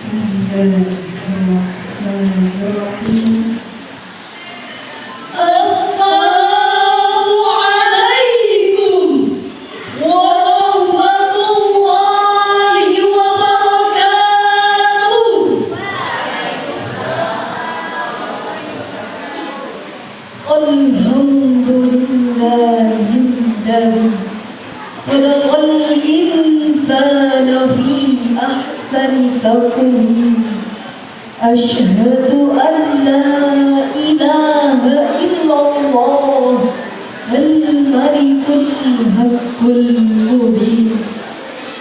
Bismillahirrahmanirrahim. Assalamualaikum warahmatullahi wabarakatuh. Alhamdulillahilladzi khalaqal insana fi ahsani taqwim. Asyhadu an la ilaha illallah al-malikul haqqul mubin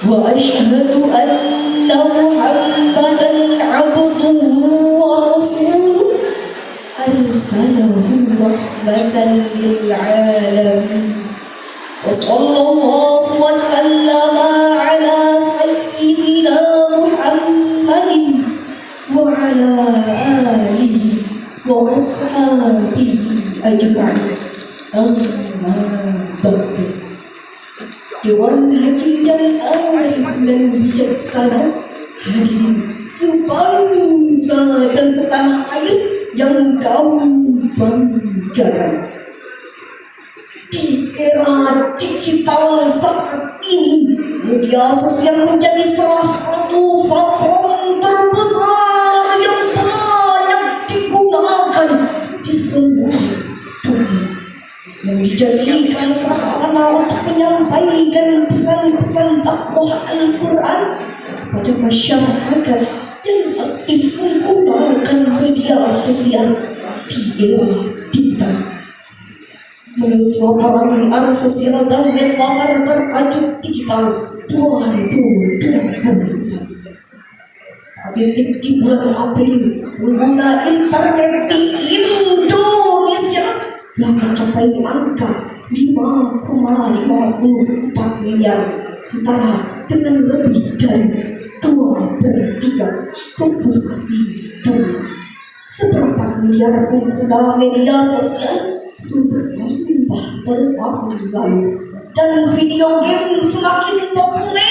wa asyhadu anna Muhammadan abduhu wa rasuluh arsalahu rahmatan lil alamin. Wa sallallahu wa sallama ala sayyidina Muhammadin wa ala alihi wa ashabihi ajma'in. Amma ba'du. Dewan Hakim yang arif dan bijaksana, hadirin sebangsa dan setanah air yang kami banggakan. Di era digital saat ini, media sosial menjadi salah satu platform terbesar yang banyak digunakan di seluruh dunia, yang dijadikan sarana untuk menyampaikan pesan-pesan dakwah Al-Quran kepada masyarakat yang aktif menggunakan media sosial di era digital. Menurut laporan arus sosial dan network bertajuk digital 2024, statistik di bulan April pengguna internet di Indonesia telah mencapai angka 5,54 miliar, setara dengan lebih dari 2/3 populasi dunia. Seperempat miliar pengguna media sosial bertambah dan video game semakin populer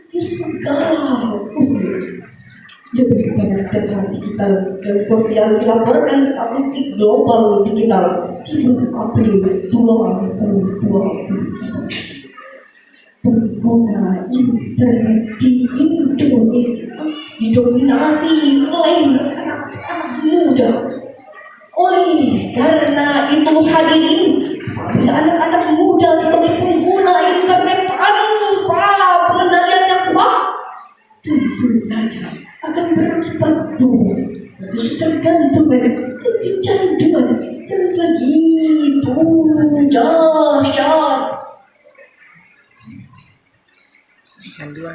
di segala usia. Lebih banyak data digital dan sosial dilaporkan statistik global digital di bulan April 2020. Pengguna internet di Indonesia didominasi oleh anak-anak muda. Oleh karena itu hadirin, apabila anak-anak muda sebagai pengguna internet tanpa pengendalian yang kuat, tentu saja akan berakibat buruk seperti ketergantungan dan kecanduan yang begitu dahsyat.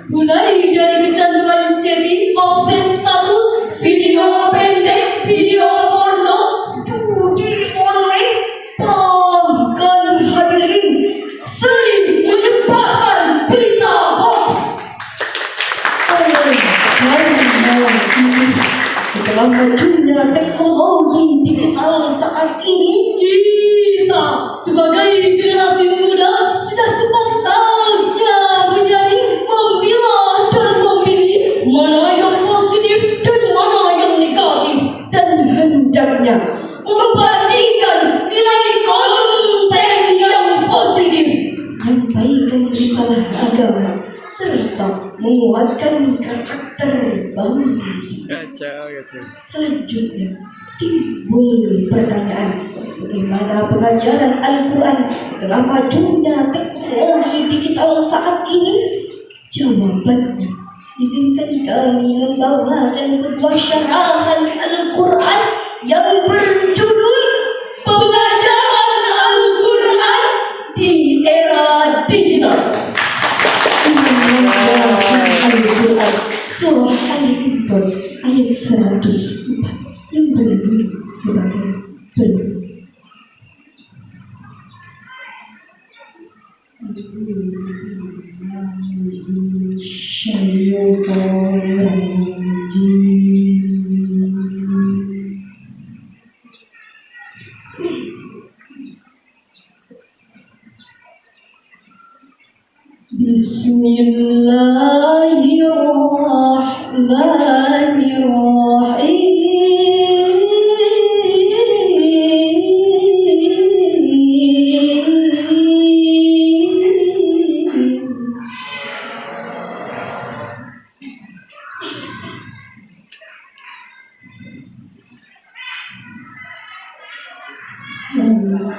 Mulai dari kecanduan chatting, update status, video pendek, video porno, judi online, bahkan hadirin sering menyebarkan berita hoax. Setelah majunya teknologi digital saat ini, kita sebagai generasi muda sudah sepantasnya menjadi memilah dan memilih mana yang positif dan mana yang negatif, dan hendaknya mengembalikan nilai konten yang positif, menyampaikan risalah agama, serta menguatkan karakter bangsa. Selanjutnya timbul pertanyaan, bagaimana pengajaran Al-Quran telah majunya teknologi digital saat ini? Jawabannya, izinkan kami membawakan sebuah syarahan Al-Quran yang berjudul Pengajaran Al-Quran di Era Digital. Al-Quran Surah Al-Imran ayat 104 yang berbunyi sebagai berikut. Bismillahirrahmanirrahim.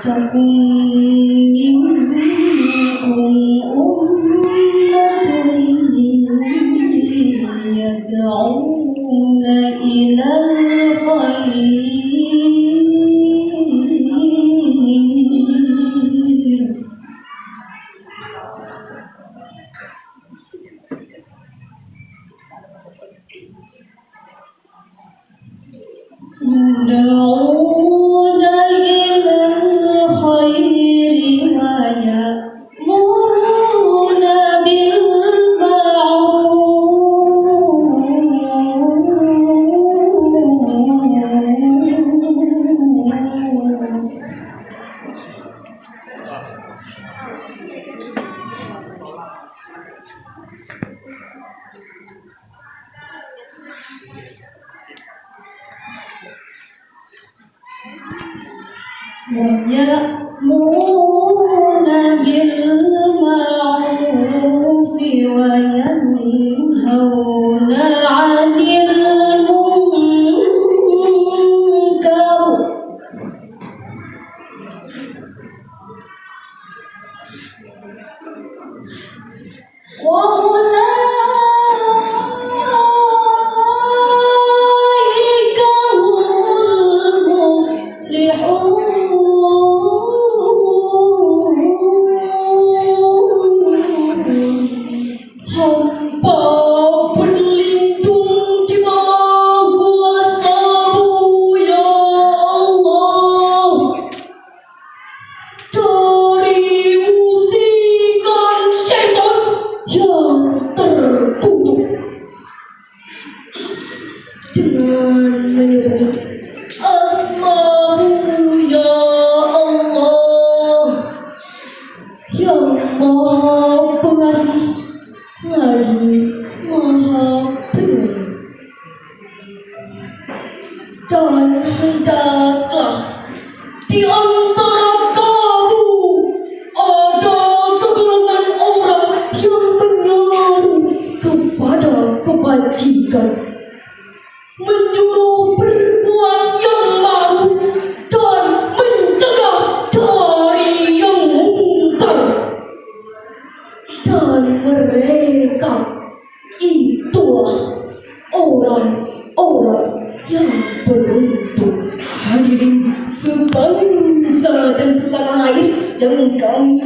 Takun minkum ummatun yad'una ilal khair يدعون إلى الخير ويأمرون بالمعروف ويأمرون بالمعروف وينهون عن المنكر وأولئك هم المفلحون. Hamba berlindung di bawah kuasa-Mu ya Allah dari usikan syaitan yang terkutuk dengan menyebut asma-Mu ya Allah yang Maha Pengasih lagi Maha Penyayang. Dan hendaklah di antara kamu ada segolongan orang yang menyaru kepada kebajikan, menyuruh berbuat yang ma'ruf dan mencegah dari yang mungkar. Dan mereka itulah orang-orang yang beruntung. Hadirin sebangsa dan setanah air yang kami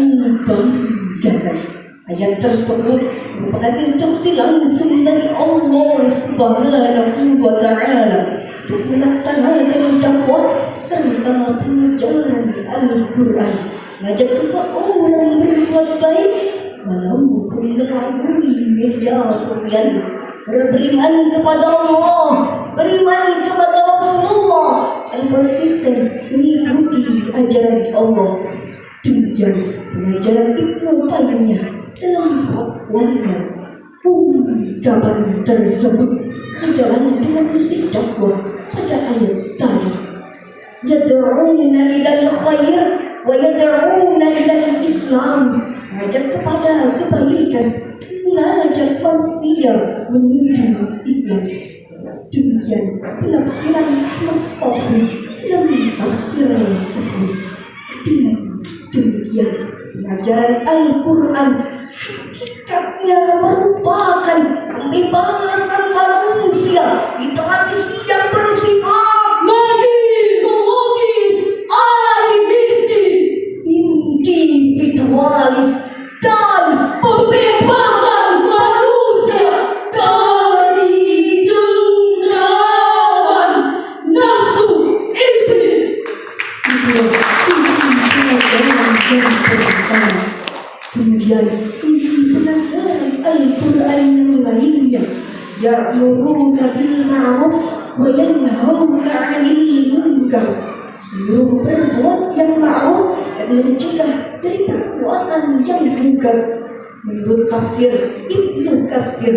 banggakan, ayat tersebut merupakan instruksi langsung dari Allah Subhanahu wa Ta'ala untuk melaksanakan dakwah serta pengajaran Al-Quran, mengajak seseorang berbuat baik walaupun melalui media sosial, beriman kepada Allah, beriman kepada Rasulullah, dan konsisten mengikuti ajaran Allah. Demikian pengajaran Ibnu Taimiyah dalam fatwanya. Ungkapan tersebut sejalan dengan isi dakwah pada ayat tadi. Yad'una ilal khair wa yad'una ilal Islam, mengajak kepada kebaikan, mengajak manusia menuju Islam. Demikian penafsiran Ahmad Shafii dalam tafsir Sahih. Dengan demikian pengajaran Al-Quran hakikatnya merupakan pembebasan manusia di tradisi yang bersifat magis, animistis, individualis, dan pembebasan manusia dari cengkraman nafsu iblis. Kemudian isi pelajaran Al-Quran yang lainnya, ya'muruna bil ma'ruf wa yanhauna 'anil munkar, menyuruh berbuat yang ma'ruf dan mencegah dari perbuatan yang munkar. Menurut tafsir Ibnu Katsir,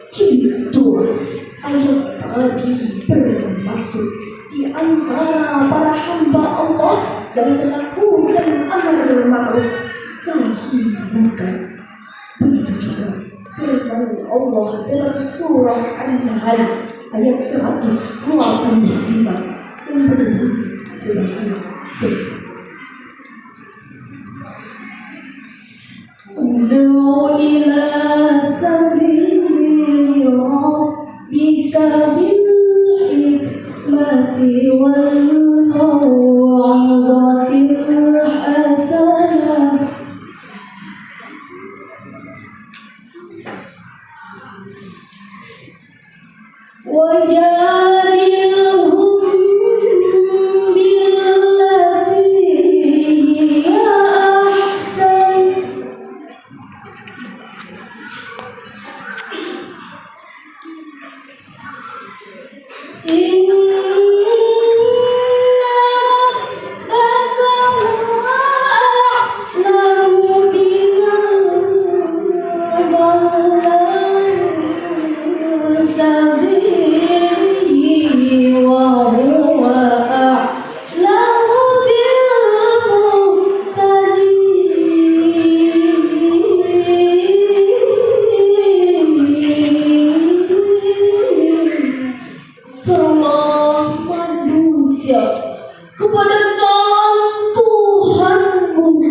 jilid 2 ayat tadi bermaksud di antara para hamba Allah yang melakukan amar ma'ruf nahi munkar. Begitu juga firman Allah dalam surah An-Nahl ayat 125 yang berbunyi sebagai berikut. Ud'u ila sabili rabbika bil hikmati wal mau'izatil hasanah wajadilhum billati hiya ahsan. Kepada jalan Tuhanmu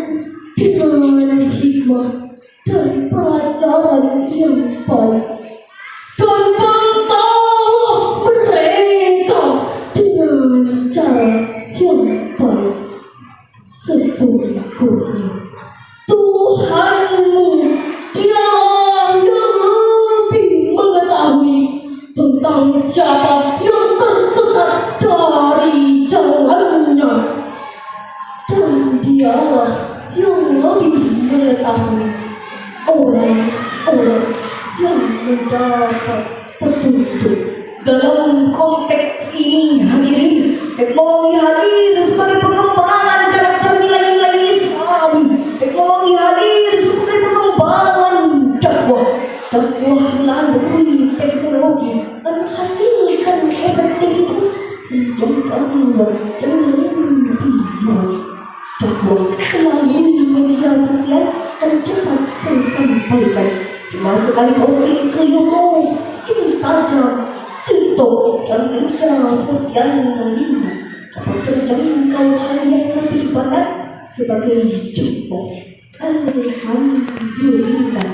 dengan hikmah dan pelajaran yang baik, dan beritahu mereka dengan cara yang baik. Sesungguhnya Tuhanmu dialah yang lebih mengetahui tentang siapa yang tersesat dari jalannya, dan dialah yang lebih mengetahui orang-orang yang mendapat petunjuk. Dalam konteks ini hadirin, teknologi hadir sebagai pengembangan karakter nilai-nilai Islami. Teknologi hadir sebagai pengembangan dakwah. Dakwah melalui teknologi menghasilkan efektivitas menjangkau yang lebih luas. Dakwah melalui media sosial akan cepat tersampaikan. Cuma sekali posting ke YouTube, Instagram, TikTok, dan media sosial lainnya dapat terjangkau hal yang lebih banyak. Sebagai contoh, alhamdulillah,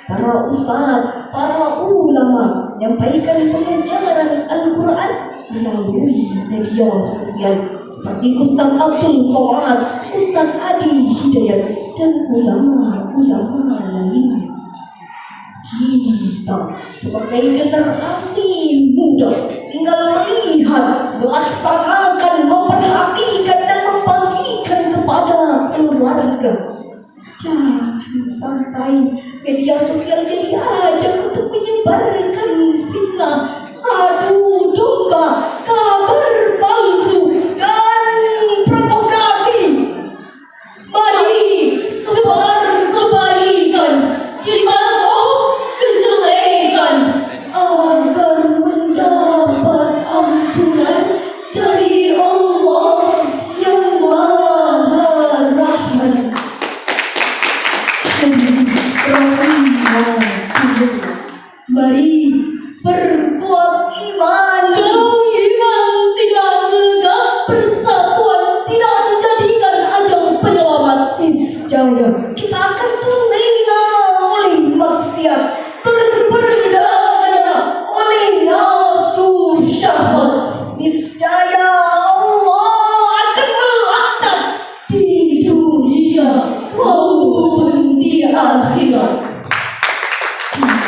para ustaz, para ulama menyampaikan pengajaran Al-Quran melalui media sosial seperti Ustaz Abdul Somad, Ustaz Adi Hidayat, dan ulama-ulama lainnya. Kita sebagai generasi muda tinggal melihat, melaksanakan, memperhatikan, dan membagikan kepada keluarga. Jangan sampai media sosial jadi ajang untuk menyebarkan fitnah, adu domba, kabar palsu, dan provokasi. Mari sebar kebaikan, kita stop kejelekan, agar mendapat ampunan dari Allah yang Maha Rahman. Mari perkuat iman. Kalau iman tidak megah, persatuan tidak dijadikan ajang penyelamat, niscaya kita akan terlena oleh maksiat, terperdaya oleh nafsu syahwat. Niscaya Allah akan melaknat di dunia maupun di akhirat.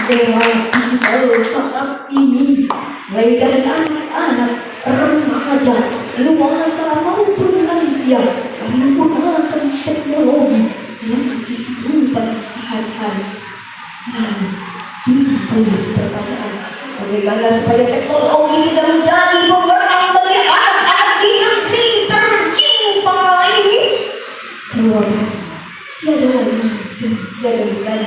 Era digital saat ini, mulai dari anak-anak, remaja, dewasa maupun lansia, menggunakan teknologi untuk kehidupan sehari-hari. Namun, timbul pertanyaan, bagaimana supaya teknologi tidak menjadi pemeran bagi anak-anak di negeri tercinta ini? Jawabannya tiada lain dan tiada bukan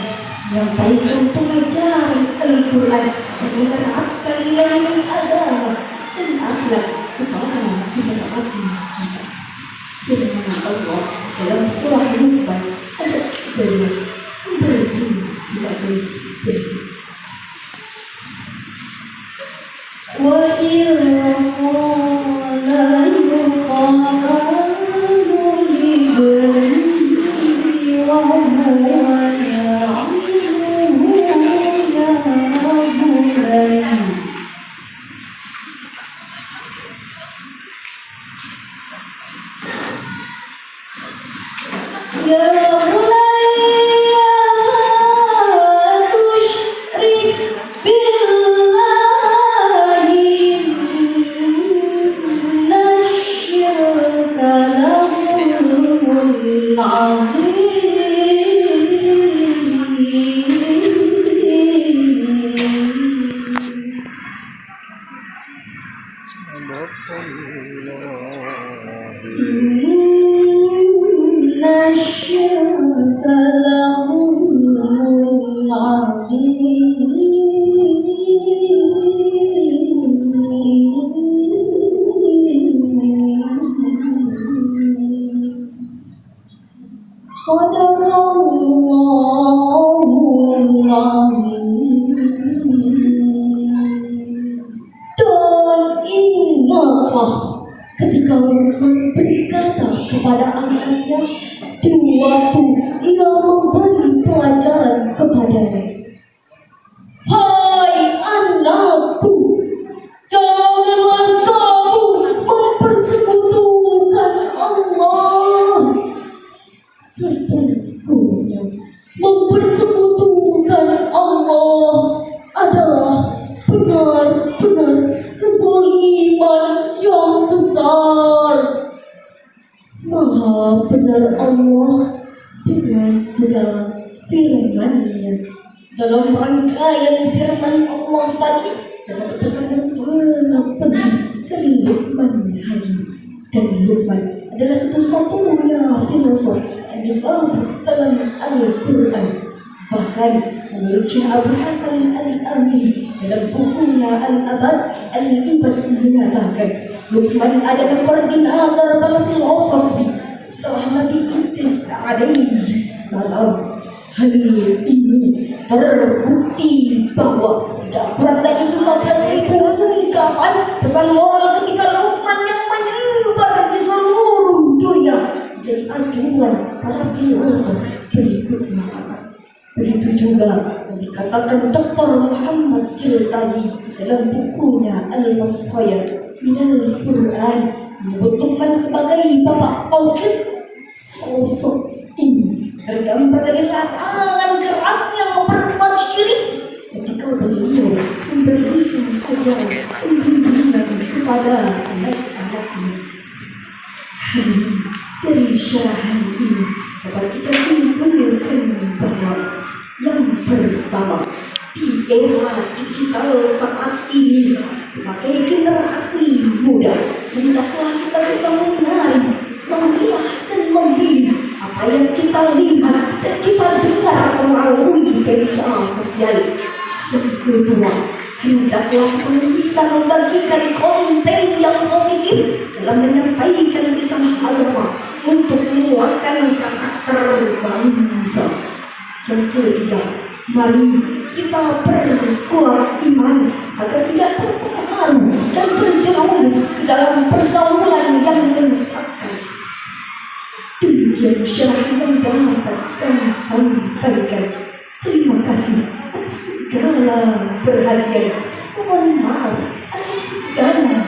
menyampaikan pengajaran Al-Quran dan menerapkan nilai agama dan akhlak kepada generasi kita. Firman Allah dalam surah Luqman ayat 13 berbunyi sebagai berikut. وَإِذْ قَالَ لُقْمَانُ لِابْنِهِ وَهُوَ يَعِظُهُ يَا بُنَيَّ لَا تُشْرِكْ بِاللَّهِ إِنَّ الشِّرْكَ لَظُلْمٌ عَظِيمٌ. إن الشرك لظلم عظيم. صدق Allahul Azim. Dan ingatlah ketika Luqman berkata kepada anaknya di waktu ia memberi pelajaran kepadanya, "Hai anakku, janganlah kamu mempersekutukan Allah. Sesungguhnya mempersekutukan Allah adalah benar-benar kezaliman yang besar." Maha benar Allah dengan segala firman-Nya. Dalam rangkaian firman Allah tadi, ada satu pesan yang sangat penting dari Luqman Hakim. Dan Luqman adalah satu-satunya filosof yang disebut dalam Al-Quran. Bahkan menurut Syekh Abu Hasan Al-Amili dalam bukunya Al-Abad Al-Ibad menyatakan Luqman adalah koordinator dalam filosofi setelah Nabi Idris alaihi salam. Hal ini terbukti bahwa tidak kurang dari 15.000 ungkapan pesan moral ketika Luqman yang menyebar di seluruh dunia jadi acuan para filosof berikutnya. Begitu juga yang dikatakan Dr. Muhammad Kiltaji dalam bukunya Al-Wasfayat Minal Quran, menyebut Luqman sebagai bapak tauhid. Sosok ini tergambar dari larangan kerasnya memperbuat syirik ketika beliau memberikan ajaran pembimbingan kepada anak-anaknya. Dari syarahan ini dapat kita simpulkan bahwa yang pertama, di era digital saat ini sebagai generasi muda, hendaklah kita bisa mengenali, memilah dan memilih apa yang kita lihat dan kita dengar melalui media sosial. Yang kedua, hendaklah kita bisa membagikan konten yang positif dalam menyampaikan risalah agama untuk menguatkan karakter bangsa. Yang ketiga, mari kita perkuat iman agar tidak terpengaruh dan terjerumus ke dalam pergaulan yang menyesatkan. Demikian syarah yang dapat kami sampaikan. Terima kasih atas segala perhatian. Mohon maaf atas segala